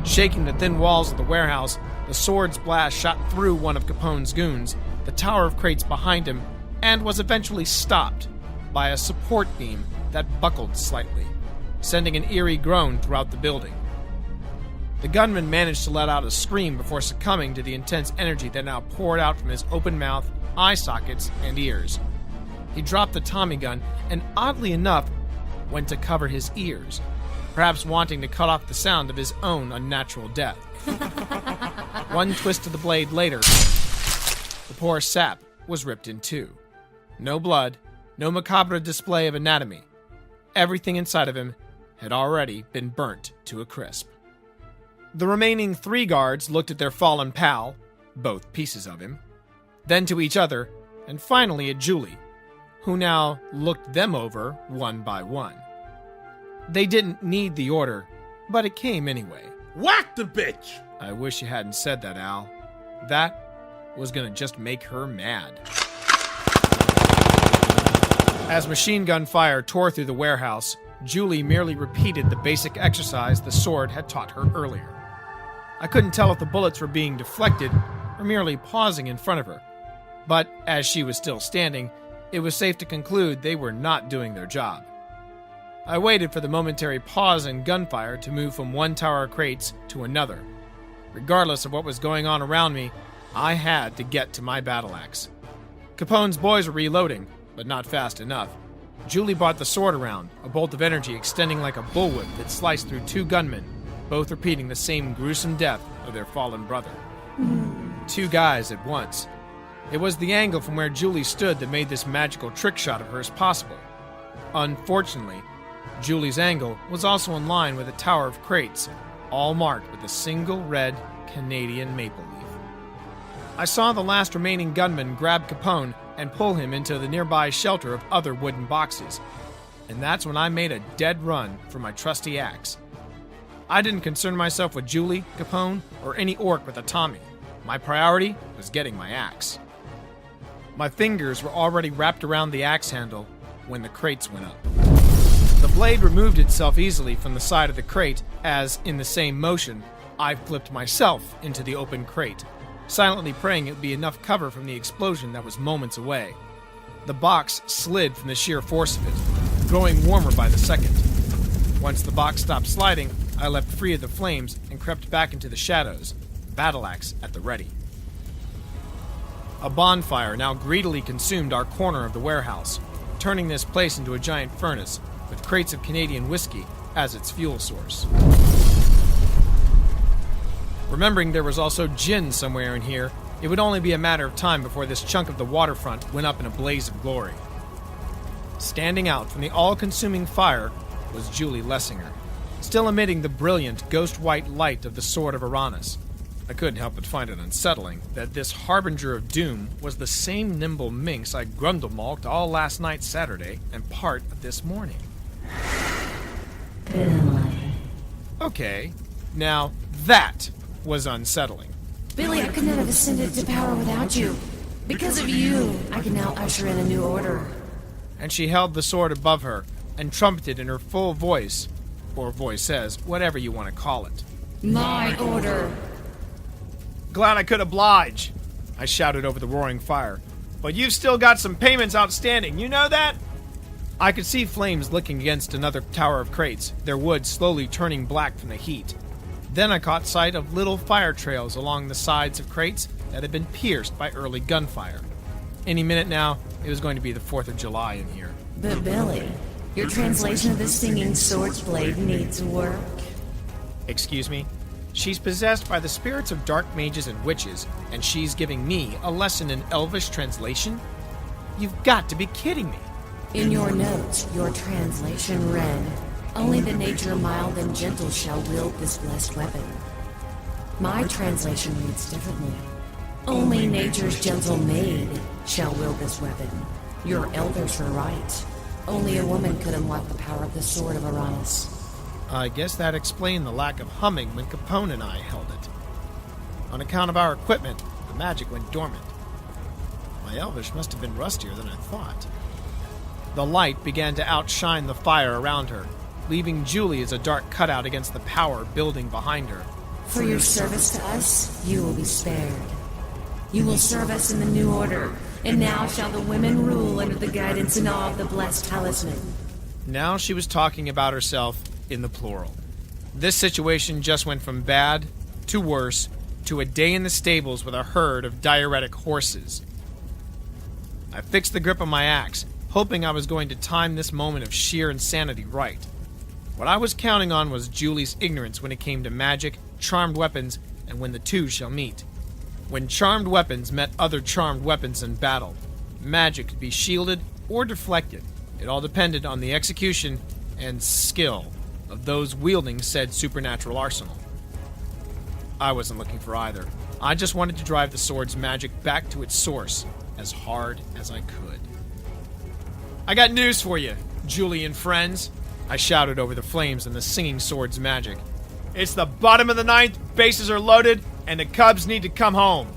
[SPEAKER 2] Shaking the thin walls of the warehouse, the sword's blast shot through one of Capone's goons, the tower of crates behind him, and was eventually stopped by a support beam that buckled slightly, sending an eerie groan throughout the building. The gunman managed to let out a scream before succumbing to the intense energy that now poured out from his open mouth, eye sockets, and ears. He dropped the Tommy gun and, oddly enough, went to cover his ears. perhaps wanting to cut off the sound of his own unnatural death. One twist of the blade later, the poor sap was ripped in two. No blood, no macabre display of anatomy. Everything inside of him had already been burnt to a crisp. The remaining 3 guards looked at their fallen pal, both pieces of him, then to each other, and finally at Julie, who now looked them over one by one. They didn't need the order, but it came anyway.
[SPEAKER 6] Whack the bitch!
[SPEAKER 2] I wish you hadn't said that, Al. That was gonna just make her mad. As machine gun fire tore through the warehouse, Julie merely repeated the basic exercise the sword had taught her earlier. I couldn't tell if the bullets were being deflected or merely pausing in front of her, but as she was still standing, it was safe to conclude they were not doing their job. I waited for the momentary pause in gunfire to move from one tower of crates to another. Regardless of what was going on around me, I had to get to my battle axe. Capone's boys were reloading, but not fast enough. Julie brought the sword around, a bolt of energy extending like a bullwhip that sliced through 2 gunmen, both repeating the same gruesome death of their fallen brother. 2 guys at once. It was the angle from where Julie stood that made this magical trick shot of hers possible. Unfortunately, Julie's angle was also in line with a tower of crates, all marked with a single red Canadian maple leaf. I saw the last remaining gunman grab Capone and pull him into the nearby shelter of other wooden boxes, and that's when I made a dead run for my trusty axe. I didn't concern myself with Julie, Capone, or any orc with a Tommy. My priority was getting my axe. My fingers were already wrapped around the axe handle when the crates went up. The blade removed itself easily from the side of the crate as, in the same motion, I flipped myself into the open crate, silently praying it would be enough cover from the explosion that was moments away. The box slid from the sheer force of it, growing warmer by the second. Once the box stopped sliding, I leapt free of the flames and crept back into the shadows, battle axe at the ready. A bonfire now greedily consumed our corner of the warehouse, turning this place into a giant furnace, with crates of Canadian whiskey as its fuel source. Remembering there was also gin somewhere in here, it would only be a matter of time before this chunk of the waterfront went up in a blaze of glory. Standing out from the all-consuming fire was Julie Lessinger, still emitting the brilliant ghost-white light of the Sword of Acryonis. I couldn't help but find it unsettling that this harbinger of doom was the same nimble minx I grundle-malked all last night Saturday and part of this morning. Okay, now that was unsettling.
[SPEAKER 5] Billy, I could not have ascended to power without you. Because of you, I can now usher in a new order.
[SPEAKER 2] And she held the sword above her and trumpeted in her full voice, or voices, whatever you want to call it.
[SPEAKER 5] My order.
[SPEAKER 2] Glad I could oblige, I shouted over the roaring fire. But you've still got some payments outstanding, you know that? I could see flames licking against another tower of crates, their wood slowly turning black from the heat. Then I caught sight of little fire trails along the sides of crates that had been pierced by early gunfire. Any minute now, it was going to be the 4th of July in here.
[SPEAKER 5] But Billy, your translation of the singing sword's blade needs work.
[SPEAKER 2] Excuse me? She's possessed by the spirits of dark mages and witches, and she's giving me a lesson in Elvish translation? You've got to be kidding me.
[SPEAKER 5] In your notes, your translation read, "Only the nature mild and gentle shall wield this blessed weapon." My translation reads differently. "Only nature's gentle maid shall wield this weapon." Your elders were right. Only a woman could unlock the power of the Sword of Acryonis.
[SPEAKER 2] I guess that explained the lack of humming when Capone and I held it. On account of our equipment, the magic went dormant. My Elvish must have been rustier than I thought. The light began to outshine the fire around her, leaving Julie as a dark cutout against the power building behind her.
[SPEAKER 5] For your service to us, you will be spared. You will serve us in the new order, and now shall the women rule under the guidance and awe of the blessed talisman.
[SPEAKER 2] Now she was talking about herself in the plural. This situation just went from bad to worse to a day in the stables with a herd of diuretic horses. I fixed the grip on my axe, hoping I was going to time this moment of sheer insanity right. What I was counting on was Julie's ignorance when it came to magic, charmed weapons, and when the two shall meet. When charmed weapons met other charmed weapons in battle, magic could be shielded or deflected. It all depended on the execution and skill of those wielding said supernatural arsenal. I wasn't looking for either. I just wanted to drive the sword's magic back to its source as hard as I could. I got news for you, Julie and friends, I shouted over the flames and the singing sword's magic. It's the bottom of the ninth, bases are loaded, and the Cubs need to come home.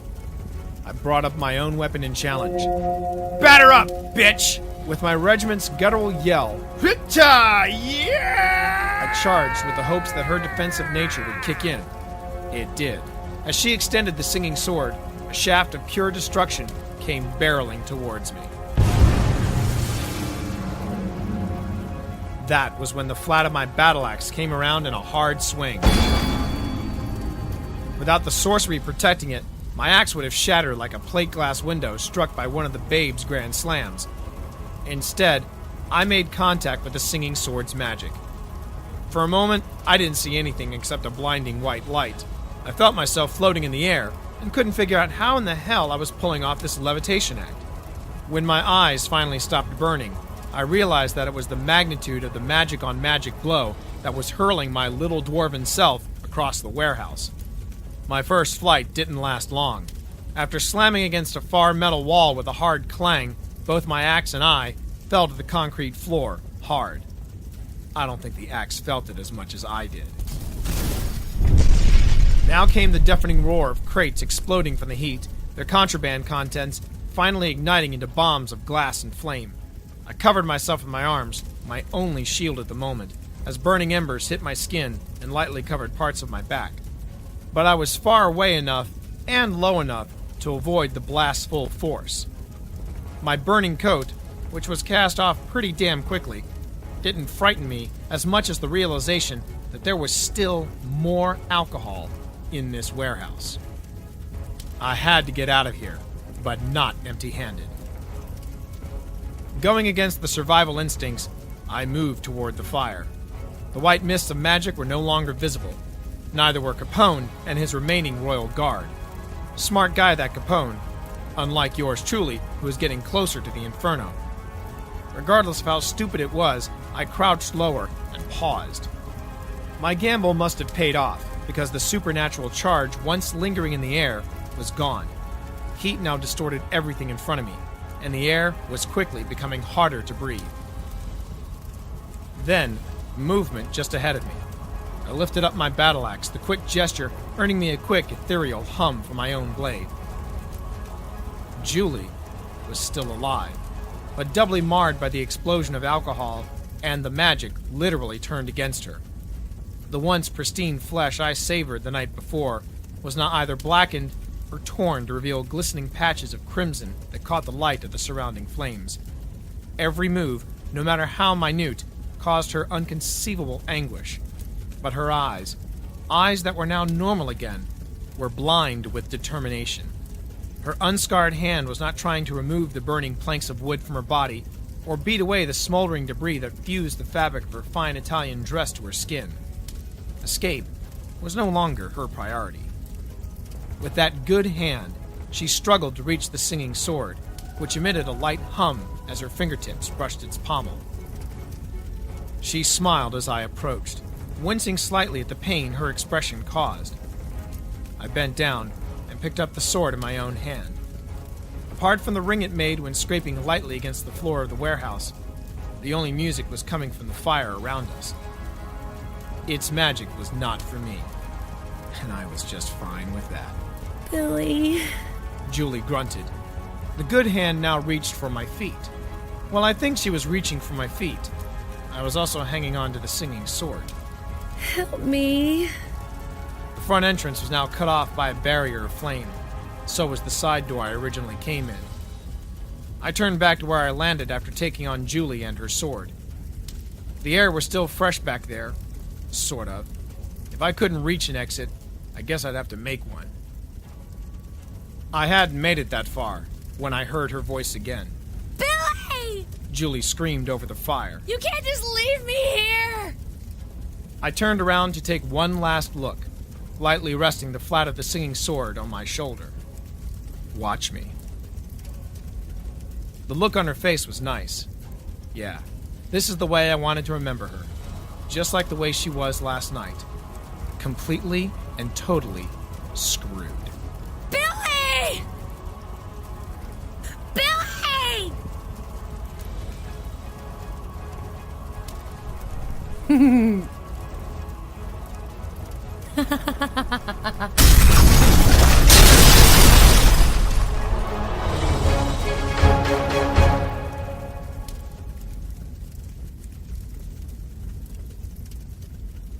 [SPEAKER 2] I brought up my own weapon in challenge. Batter up, bitch! With my regiment's guttural yell, Hitta! Yeah! I charged with the hopes that her defensive nature would kick in. It did. As she extended the singing sword, a shaft of pure destruction came barreling towards me. That was when the flat of my battle axe came around in a hard swing. Without the sorcery protecting it, my axe would have shattered like a plate glass window struck by one of the Babe's grand slams. Instead, I made contact with the singing sword's magic. For a moment, I didn't see anything except a blinding white light. I felt myself floating in the air and couldn't figure out how in the hell I was pulling off this levitation act. When my eyes finally stopped burning, I realized that it was the magnitude of the magic on magic blow that was hurling my little dwarven self across the warehouse. My first flight didn't last long. After slamming against a far metal wall with a hard clang, both my axe and I fell to the concrete floor, hard. I don't think the axe felt it as much as I did. Now came the deafening roar of crates exploding from the heat, their contraband contents finally igniting into bombs of glass and flame. I covered myself with my arms, my only shield at the moment, as burning embers hit my skin and lightly covered parts of my back. But I was far away enough and low enough to avoid the blast's full force. My burning coat, which was cast off pretty damn quickly, didn't frighten me as much as the realization that there was still more alcohol in this warehouse. I had to get out of here, but not empty-handed. Going against the survival instincts, I moved toward the fire. The white mists of magic were no longer visible. Neither were Capone and his remaining royal guard. Smart guy, that Capone, unlike yours truly, who was getting closer to the inferno. Regardless of how stupid it was, I crouched lower and paused. My gamble must have paid off, because the supernatural charge, once lingering in the air, was gone. Heat now distorted everything in front of me, and the air was quickly becoming harder to breathe. Then, movement just ahead of me. I lifted up my battle axe, the quick gesture earning me a quick, ethereal hum from my own blade. Julie was still alive, but doubly marred by the explosion of alcohol, and the magic literally turned against her. The once pristine flesh I savored the night before was now either blackened or torn to reveal glistening patches of crimson that caught the light of the surrounding flames. Every move, no matter how minute, caused her unconceivable anguish. But her eyes that were now normal again, were blind with determination. Her unscarred hand was not trying to remove the burning planks of wood from her body or beat away the smoldering debris that fused the fabric of her fine Italian dress to her skin. Escape was no longer her priority. With that good hand, she struggled to reach the singing sword, which emitted a light hum as her fingertips brushed its pommel. She smiled as I approached, wincing slightly at the pain her expression caused. I bent down and picked up the sword in my own hand. Apart from the ring it made when scraping lightly against the floor of the warehouse, the only music was coming from the fire around us. Its magic was not for me, and I was just fine with that.
[SPEAKER 3] Billy.
[SPEAKER 2] Julie grunted. The good hand now reached for my feet. Well, I think she was reaching for my feet. I was also hanging on to the singing sword.
[SPEAKER 3] Help me.
[SPEAKER 2] The front entrance was now cut off by a barrier of flame. So was the side door I originally came in. I turned back to where I landed after taking on Julie and her sword. The air was still fresh back there, sort of. If I couldn't reach an exit, I guess I'd have to make one. I hadn't made it that far when I heard her voice again.
[SPEAKER 7] Billy!
[SPEAKER 2] Julie screamed over the fire.
[SPEAKER 7] You can't just leave me here!
[SPEAKER 2] I turned around to take one last look, lightly resting the flat of the singing sword on my shoulder. Watch me. The look on her face was nice. Yeah, this is the way I wanted to remember her. Just like the way she was last night. Completely and totally screwed.
[SPEAKER 5] Billy! Billy!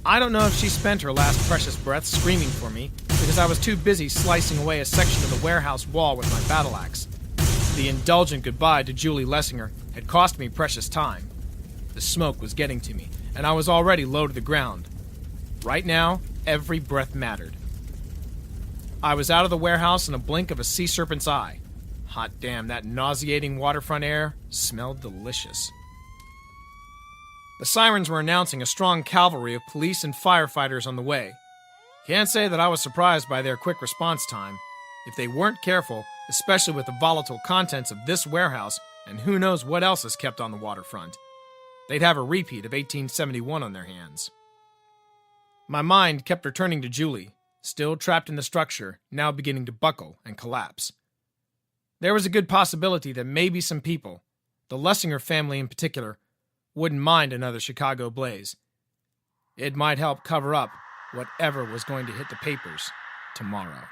[SPEAKER 2] I don't know if she spent her last precious breath screaming for me, because I was too busy slicing away a section of the warehouse wall with my battle axe. The indulgent goodbye to Julie Lessinger had cost me precious time. The smoke was getting to me, and I was already low to the ground. Right now, every breath mattered. I was out of the warehouse in a blink of a sea serpent's eye. Hot damn, that nauseating waterfront air smelled delicious. The sirens were announcing a strong cavalry of police and firefighters on the way. Can't say that I was surprised by their quick response time. If they weren't careful, especially with the volatile contents of this warehouse and who knows what else is kept on the waterfront, they'd have a repeat of 1871 on their hands. My mind kept returning to Julie, still trapped in the structure, now beginning to buckle and collapse. There was a good possibility that maybe some people, the Lessinger family in particular, wouldn't mind another Chicago blaze. It might help cover up whatever was going to hit the papers tomorrow.